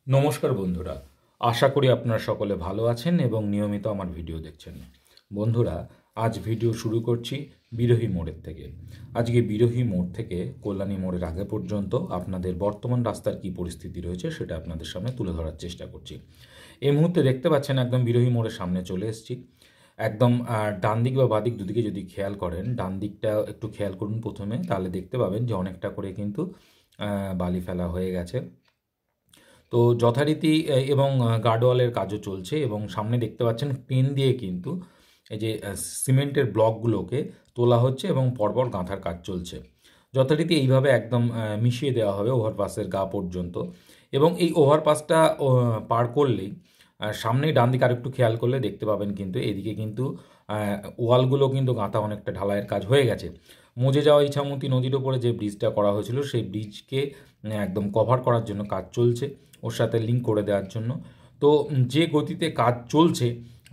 নমস্কার বন্ধুরা, আশা করি আপনারা সকলে ভালো আছেন এবং নিয়মিত আমার ভিডিও দেখছেন। বন্ধুরা, আজ ভিডিও শুরু করছি বিরোহী মোড়ের থেকে। আজকে বিরোহী মোড় থেকে কল্যাণী মোড়ের আগে পর্যন্ত আপনাদের বর্তমান রাস্তার কী পরিস্থিতি রয়েছে সেটা আপনাদের সামনে তুলে ধরার চেষ্টা করছি। এই মুহূর্তে দেখতে পাচ্ছেন একদম বিরোহী মোড়ের সামনে চলে এসেছি। একদম ডান দিক বা বাদিক দুদিকে যদি খেয়াল করেন, ডান দিকটা একটু খেয়াল করুন প্রথমে, তাহলে দেখতে পাবেন যে অনেকটা করে কিন্তু বালি ফেলা হয়ে গেছে। তো যথারীতি এবং গার্ডওয়ালের কাজও চলছে এবং সামনে দেখতে পাচ্ছেন পেন দিয়ে কিন্তু এই যে সিমেন্টের ব্লকগুলোকে তোলা হচ্ছে এবং পরপর গাঁথার কাজ চলছে। যথারীতি এইভাবে একদম মিশিয়ে দেওয়া হবে ওভারপাসের গা পর্যন্ত। এবং এই ওভারপাসটা পার করলেই সামনেই ডান দিকে আরেকটু খেয়াল করলে দেখতে পাবেন কিন্তু এদিকে কিন্তু ওয়ালগুলো কিন্তু গাঁথা অনেকটা ঢালাইয়ের কাজ হয়ে গেছে। মজে যাওয়া ইছামতি নদীর ওপরে যে ব্রিজটা করা হয়েছিল সেই ব্রিজকে একদম কভার করার জন্য কাজ চলছে, ওর সাথে লিঙ্ক করে দেওয়ার জন্য। তো যে গতিতে কাজ চলছে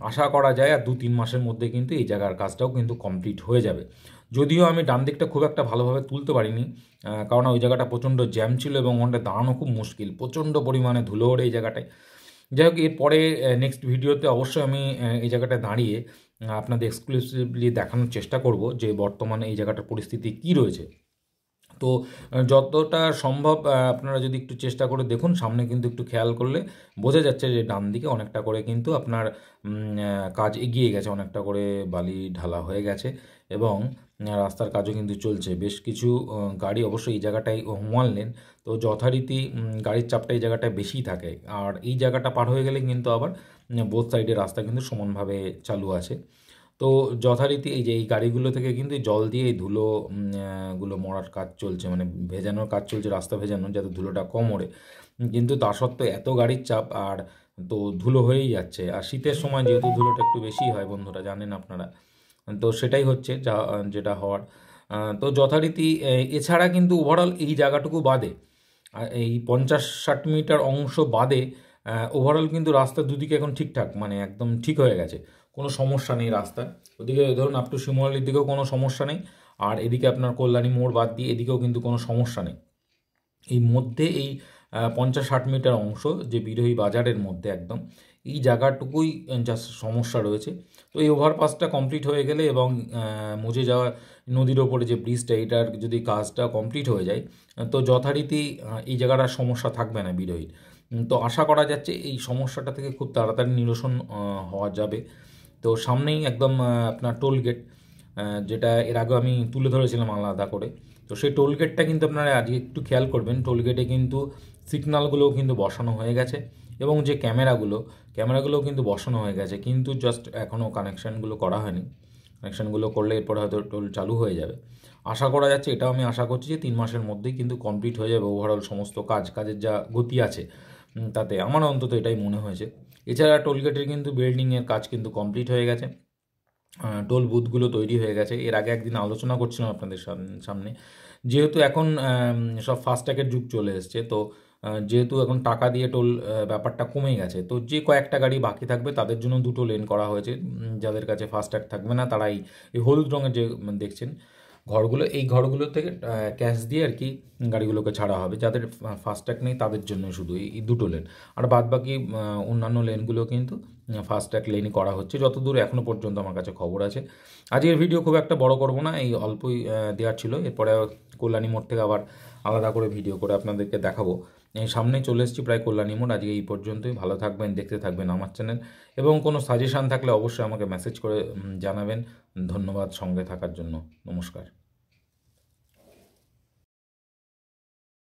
আশা করা যায় আর 2-3 মাসের মধ্যে কিন্তু এই জায়গার কাজটাও কিন্তু কমপ্লিট হয়ে যাবে। যদিও আমি ডান দিকটা খুব একটা ভালোভাবে তুলতে পারিনি, কারণ ওই জায়গাটা প্রচণ্ড জ্যাম ছিল এবং ওখানটা দাঁড়ানো খুব মুশকিল, প্রচণ্ড পরিমাণে ধুলো ওড়ে এই জায়গাটায়। যাই হোক, এরপরে নেক্সট ভিডিওতে অবশ্যই আমি এই জায়গাটায় দাঁড়িয়ে আপনাদের এক্সক্লুসিভলি দেখানোর চেষ্টা করব যে বর্তমানে এই জায়গাটার পরিস্থিতি কী রয়েছে। তো যতটা সম্ভব আপনারা যদি একটু চেষ্টা করে দেখুন, সামনে কিন্তু একটু খেয়াল করলে বোঝা যাচ্ছে যে ডান দিকে অনেকটা করে কিন্তু আপনার কাজ এগিয়ে গেছে, অনেকটা করে বালি ঢালা হয়ে গেছে এবং রাস্তার কাজও কিন্তু চলছে। বেশ কিছু গাড়ি অবশ্যই এই জায়গাটায় ওয়ান লেন, তো যথারীতি গাড়ির চাপটা এই জায়গাটায় বেশিই থাকে। আর এই জায়গাটা পার হয়ে গেলে কিন্তু আবার বোথ সাইডে রাস্তা কিন্তু সমানভাবে চালু আছে। তো যথারীতি এই যে এই গাড়িগুলো থেকে কিন্তু জল দিয়ে এই ধুলো গুলো মরার কাজ চলছে, মানে ভেজানোর কাজ চলছে, রাস্তা ভেজানো যাতে ধুলোটা কম ওড়ে। কিন্তু তা সত্ত্বেও এত গাড়ির চাপ আর তো ধুলো হয়েই যাচ্ছে। আর শীতের সময় যেহেতু ধুলোটা একটু বেশি হয় বন্ধুরা, জানেন আপনারা, তো সেটাই হচ্ছে যেটা হওয়ার। তো যথারীতি এছাড়া কিন্তু ওভারঅল এই জায়গাটুকু বাদে এই 50-60 মিটার অংশ বাদে ওভারঅল কিন্তু রাস্তার দুদিকে এখন ঠিকঠাক, মানে একদম ঠিক হয়ে গেছে, কোনো সমস্যা নেই রাস্তার। ওদিকে ধরুন আপ টু শিমুলির দিকেও কোনো সমস্যা নেই, আর এদিকে আপনার কল্যাণী মোড় বাদ দিয়ে এদিকেও কিন্তু কোনো সমস্যা নেই। এই মধ্যে এই 50-60 মিটার অংশ যে বিরোহী বাজারের মধ্যে একদম এই জায়গাটুকুই যা সমস্যা রয়েছে। তো এই ওভারপাসটা কমপ্লিট হয়ে গেলে এবং মুজে যাওয়া নদীর ওপরে যে ব্রিজটা, এটার যদি কাজটা কমপ্লিট হয়ে যায় তো যথারীতি এই জায়গাটার সমস্যা থাকবে না বিরোহীর। তো আশা করা যাচ্ছে এই সমস্যাটা থেকে খুব তাড়াতাড়ি নিরসন হওয়া যাবে। তো সামনেই একদম আপনার টোল গেট, যেটা এর আগে আমি তুলে ধরেছিলাম আলাদা করে। তো সেই টোল গেটটা কিন্তু আপনারা আজকে একটু খেয়াল করবেন, টোল গেটে কিন্তু সিগনালগুলোও কিন্তু বসানো হয়ে গেছে এবং যে ক্যামেরাগুলোও কিন্তু বসানো হয়ে গেছে, কিন্তু জাস্ট এখনও কানেকশানগুলো করা হয়নি। কানেকশানগুলো করলে এরপরে হয়তো টোল চালু হয়ে যাবে। আশা করা যাচ্ছে, এটাও আমি আশা করছি যে 3 মাসের মধ্যেই কিন্তু কমপ্লিট হয়ে যাবে ওভারঅল সমস্ত কাজের যা গতি আছে তাতে আমার অন্তত এটাই মনে হয়েছে। এছাড়া টোলগেটের কিন্তু বিল্ডিংয়ের কাজ কিন্তু কমপ্লিট হয়ে গেছে, টোল বুথগুলো তৈরি হয়ে গেছে। এর আগে একদিন আলোচনা করছিলাম আপনাদের সামনে, যেহেতু এখন সব ফাস্ট্যাগের যুগ চলে এসছে, তো যেহেতু এখন টাকা দিয়ে টোল ব্যাপারটা কমে গেছে, তো যে কয়েকটা গাড়ি বাকি থাকবে তাদের জন্য 2টো লেন করা হয়েছে। যাদের কাছে ফাস্ট্যাগ থাকবে না তারা এই হলুদ রঙের যে দেখছেন ঘরগুলো, এই ঘরগুলো থেকে ক্যাশ দিয়ে আর কি গাড়িগুলোকে ছাড়া হবে। যাদের ফাস্ট্যাগ নেই তাদের জন্য শুধু এই 2টো লেন, আর বাদবাকি অন্যান্য লেনগুলো কিন্তু ফাস্ট্যাগ লেনই করা হচ্ছে যতদূর এখনও পর্যন্ত আমার কাছে খবর আছে। আজকের ভিডিও খুব একটা বড় করব না, এই অল্পই দেওয়ার ছিল। এরপরে কল্যাণী মোড় থেকে আবার আলাদা করে ভিডিও করে আপনাদেরকে দেখাবো। এই সামনে চলে এসেছি প্রায় কল্যাণী মোড়। আজকে এই পর্যন্তই। ভালো থাকবেন, দেখতে থাকবেন আমার চ্যানেল, এবং কোনো সাজেশান থাকলে অবশ্যই আমাকে মেসেজ করে জানাবেন। ধন্যবাদ সঙ্গে থাকার জন্য। নমস্কার।